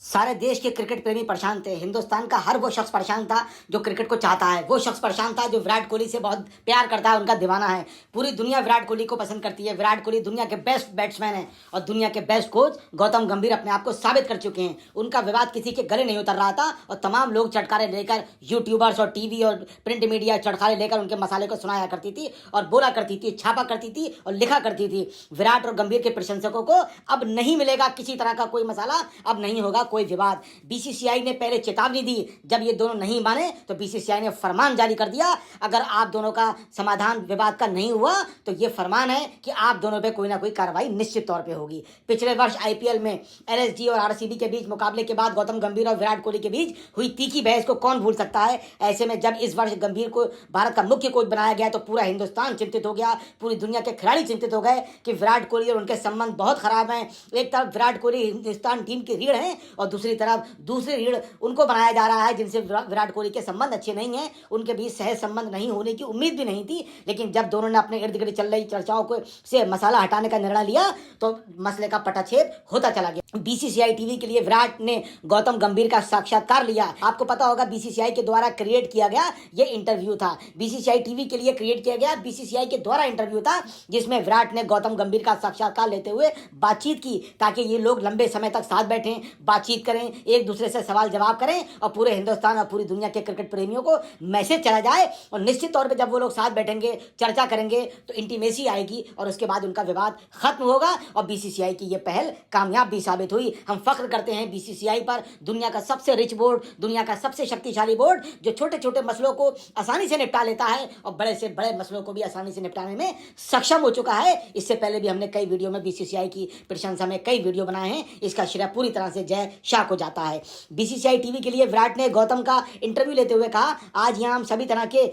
सारे देश के क्रिकेट प्रेमी परेशान थे। हिंदुस्तान का हर वो शख्स परेशान था जो क्रिकेट को चाहता है। वो शख्स परेशान था जो विराट कोहली से बहुत प्यार करता है, उनका दीवाना है। पूरी दुनिया विराट कोहली को पसंद करती है। विराट कोहली दुनिया के बेस्ट बैट्समैन हैं और दुनिया के बेस्ट कोच गौतम गंभीर अपने आप को साबित कर चुके हैं। उनका विवाद किसी के गले नहीं उतर रहा था और तमाम लोग चटकारे लेकर, यूट्यूबर्स और टीवी और प्रिंट मीडिया चटकारे लेकर उनके मसाले को सुनाया करती थी और बोला करती थी, छापा करती थी और लिखा करती थी। विराट और गंभीर के प्रशंसकों को अब नहीं मिलेगा किसी तरह का कोई मसाला, अब नहीं होगा कोई विवाद। बीसीसीआई ने पहले चेतावनी दी, जब ये दोनों नहीं माने तो बीसीसीआई ने फरमान जारी कर दिया, अगर आप दोनों का समाधान विवाद का नहीं हुआ तो ये फरमान है कि आप दोनों पे कोई ना कोई कार्रवाई निश्चित तौर पे होगी। पिछले वर्ष आईपीएल में एलएसजी और आरसीबी के बीच मुकाबले के बाद गौतम गंभीर और विराट कोहली के बीच हुई तीखी बहस को कौन भूल सकता है। ऐसे में जब इस वर्ष गंभीर को भारत का मुख्य कोच बनाया गया तो पूरा हिंदुस्तान चिंतित हो गया, पूरी दुनिया के खिलाड़ी चिंतित हो गए कि विराट कोहली और उनके संबंध बहुत खराब हैं। एक तरफ विराट कोहली हिंदुस्तान टीम की रीढ़ है और दूसरी तरफ दूसरी रीढ़ उनको बनाया जा रहा है जिनसे विराट कोहली के संबंध अच्छे नहीं हैं। उनके बीच सहज संबंध नहीं होने की उम्मीद भी नहीं थी, लेकिन जब दोनों ने अपने इर्द गिर्द चल रही चर्चाओं को से मसाला हटाने का निर्णय लिया तो मसले का पटाछेद होता चला गया। बीसीसीआई टीवी के लिए विराट ने गौतम गंभीर का साक्षात्कार लिया। आपको पता होगा बीसीसीआई के द्वारा क्रिएट किया गया ये इंटरव्यू था, बीसीसीआई टीवी के लिए क्रिएट किया गया बीसीसीआई के द्वारा इंटरव्यू था, जिसमें विराट ने गौतम गंभीर का साक्षात्कार लेते हुए बातचीत की ताकि ये लोग लंबे समय तक साथ बैठें, बातचीत करें, एक दूसरे से सवाल जवाब करें और पूरे हिंदुस्तान और पूरी दुनिया के क्रिकेट प्रेमियों को मैसेज चला जाए। और निश्चित तौर पे जब वो लोग साथ बैठेंगे, चर्चा करेंगे तो इंटीमेसी आएगी और उसके बाद उनका विवाद खत्म होगा। और बीसीसीआई की ये पहल कामयाब भी साबित हुई। हम फख्र करते हैं बीसीसीआई पर, दुनिया का सबसे रिच बोर्ड, दुनिया का सबसे शक्तिशाली बोर्ड जो छोटे छोटे मसलों को आसानी से निपटा लेता है और बड़े से बड़े मसलों को भी आसानी से निपटाने में सक्षम हो चुका है। इससे पहले भी हमने कई वीडियो में बीसीसीआई की प्रशंसा में कई वीडियो बनाए हैं, इसका श्रेय पूरी तरह से जय शाह को जाता है। बीसीसीआई टीवी के लिए विराट ने गौतम का इंटरव्यू लेते हुए कहा, आज यहाँ हम सभी तरह के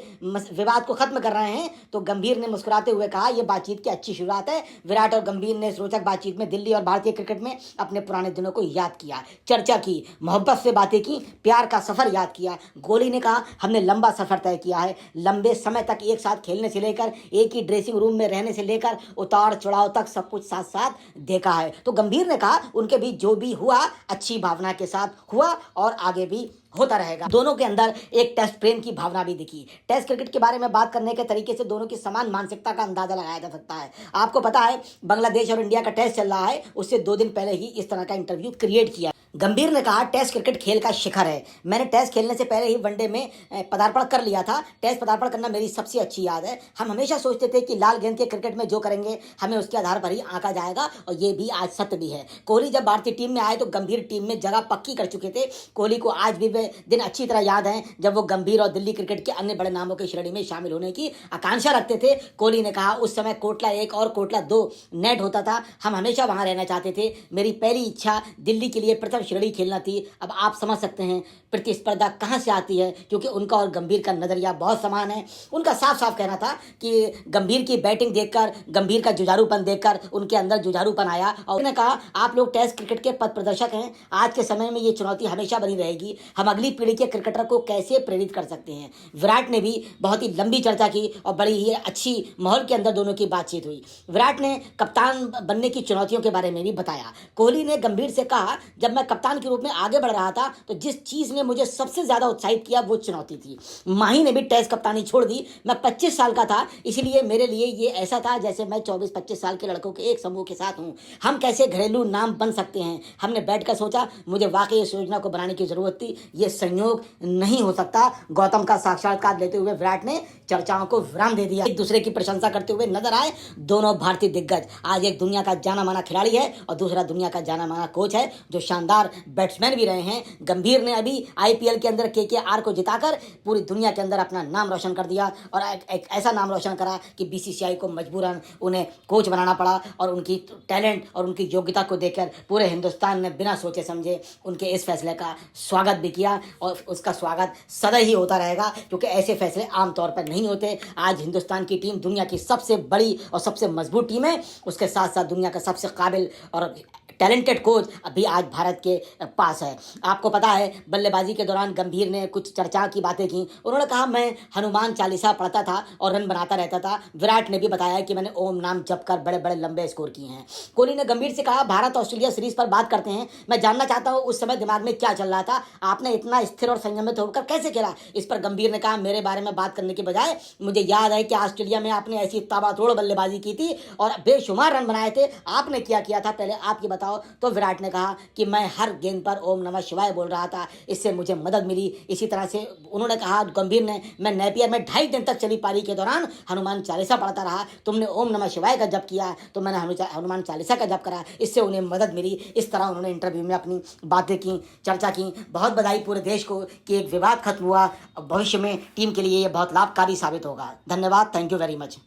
विवाद को खत्म कर रहे हैं। तो गंभीर ने मुस्कुराते हुए कहा, यह बातचीत की अच्छी शुरुआत है। विराट और गंभीर ने इस रोचक बातचीत में दिल्ली और भारतीय क्रिकेट में अपने पुराने दिनों को याद किया, चर्चा की, मोहब्बत से बातें की, प्यार का सफर याद किया। कोहली ने कहा, हमने लंबा सफर तय किया है, लंबे समय तक एक साथ खेलने से लेकर एक ही ड्रेसिंग रूम में रहने से लेकर उतार चढ़ाव तक सब कुछ साथ साथ देखा है। तो गंभीर ने कहा, उनके बीच जो भी हुआ अच्छी भावना के साथ हुआ और आगे भी होता रहेगा। दोनों के अंदर एक टेस्ट प्रेम की भावना भी दिखी। टेस्ट क्रिकेट के बारे में बात करने के तरीके से दोनों की समान मानसिकता का अंदाजा लगाया जा सकता है। आपको पता है बांग्लादेश और इंडिया का टेस्ट चल रहा है, उससे 2 दिन पहले ही इस तरह का इंटरव्यू क्रिएट किया। गंभीर ने कहा, टेस्ट क्रिकेट खेल का शिखर है। मैंने टेस्ट खेलने से पहले ही वनडे में पदार्पण कर लिया था। टेस्ट पदार्पण करना मेरी सबसे अच्छी याद है। हम हमेशा सोचते थे कि लाल गेंद के क्रिकेट में जो करेंगे हमें उसके आधार पर ही आंका जाएगा और ये भी आज सत्य भी है। कोहली जब भारतीय टीम में आए तो गंभीर टीम में जगह पक्की कर चुके थे। कोहली को आज भी वे दिन अच्छी तरह याद है जब वो गंभीर और दिल्ली क्रिकेट के अन्य बड़े नामों की श्रेणी में शामिल होने की आकांक्षा रखते थे। कोहली ने कहा, उस समय कोटला 1 और कोटला 2 नेट होता था, हम हमेशा वहां रहना चाहते थे। मेरी पहली इच्छा दिल्ली के लिए प्रथम श्रेणी खेलना थी। अब आप समझ सकते हैं प्रतिस्पर्धा कहां से आती है, क्योंकि उनका और गंभीर का नजरिया बहुत समान है। उनका साफ साफ कहना था कि गंभीर की बैटिंग देखकर, गंभीर का जुझारूपन देखकर उनके अंदर जुझारूपन आया और उन्होंने कहा, आप लोग टेस्ट क्रिकेट के पथ प्रदर्शक हैं, आज के समय में ये चुनौती हमेशा बनी रहेगी, हम अगली पीढ़ी के क्रिकेटर को कैसे प्रेरित कर सकते हैं। विराट ने भी बहुत ही लंबी चर्चा की और बड़ी ही अच्छी माहौल के अंदर दोनों की बातचीत हुई। विराट ने कप्तान बनने की चुनौतियों के बारे में भी बताया। कोहली ने गंभीर से कहा, जब मैं कप्तान के रूप में आगे बढ़ रहा था तो जिस चीज ने मुझे सबसे ज्यादा उत्साहित किया वो चुनौती थी। माही ने भी टेस्ट कप्तानी छोड़ दी। मैं 25 साल का था, इसलिए मेरे लिए ये ऐसा था जैसे मैं 24-25 साल के लड़कों के एक समूह के साथ हूं। हम कैसे घरेलू नाम बन सकते हैं, हमने बैठकर सोचा। मुझे वाकई इस योजना को बनाने की जरूरत थी, ये संयोग नहीं हो सकता। गौतम का साक्षात्कार लेते हुए विराट ने चर्चाओं को विराम दे दिया। एक दूसरे की प्रशंसा करते हुए नजर आए दोनों भारतीय दिग्गज। आज एक दुनिया का जाना माना खिलाड़ी है और दूसरा दुनिया का जाना माना कोच है जो शानदार बैट्समैन भी रहे हैं। गंभीर ने अभी आईपीएल के अंदर केकेआर को जिताकर पूरी दुनिया के अंदर अपना नाम रोशन कर दिया और एक ऐसा नाम रोशन करा कि बीसीसीआई को मजबूरन उन्हें कोच बनाना पड़ा और उनकी टैलेंट और उनकी योग्यता को देखकर पूरे हिंदुस्तान ने बिना सोचे समझे उनके इस फैसले का स्वागत भी किया और उसका स्वागत सदा ही होता रहेगा, क्योंकि ऐसे फैसले आमतौर पर नहीं होते। आज हिंदुस्तान की टीम दुनिया की सबसे बड़ी और सबसे मजबूत टीम है, उसके साथ साथ दुनिया का सबसे काबिल और टैलेंटेड कोच अभी आज भारत के पास है। आपको पता है बल्लेबाजी के दौरान गंभीर ने कुछ चर्चा की बातें की। उन्होंने कहा मैं हनुमान चालीसा पढ़ता था और रन बनाता रहता था। विराट ने भी बताया कि मैंने ओम नाम जप कर बड़े बड़े लंबे स्कोर किए हैं। कोहली ने गंभीर से कहा भारत ऑस्ट्रेलिया सीरीज पर बात करते हैं, मैं जानना चाहता हूं उस समय दिमाग में क्या चल रहा था, आपने इतना स्थिर और संयमित होकर कैसे खेला। इस पर गंभीर ने कहा मेरे बारे में बात करने के बजाय मुझे याद है कि ऑस्ट्रेलिया में आपने ऐसी ताबड़तोड़ बल्लेबाजी की थी और बेशुमार रन बनाए थे, आपने क्या किया था पहले आप ये बताओ। तो विराट ने कहा कि मैं हर गेंद पर ओम नमः शिवाय बोल रहा था, इससे मुझे मदद मिली। इसी तरह से उन्होंने कहा गंभीर ने, मैं नेपियर में 2.5 दिन तक चली पारी के दौरान हनुमान चालीसा पढ़ता रहा, तुमने ओम नमः शिवाय का जप किया तो मैंने हनुमान चालीसा का जप करा, इससे उन्हें मदद मिली। इस तरह उन्होंने इंटरव्यू में अपनी बातें की, चर्चा की। बहुत बधाई पूरे देश को कि एक विवाद खत्म हुआ। भविष्य में टीम के लिए ये बहुत लाभकारी साबित होगा। धन्यवाद, थैंक यू वेरी मच।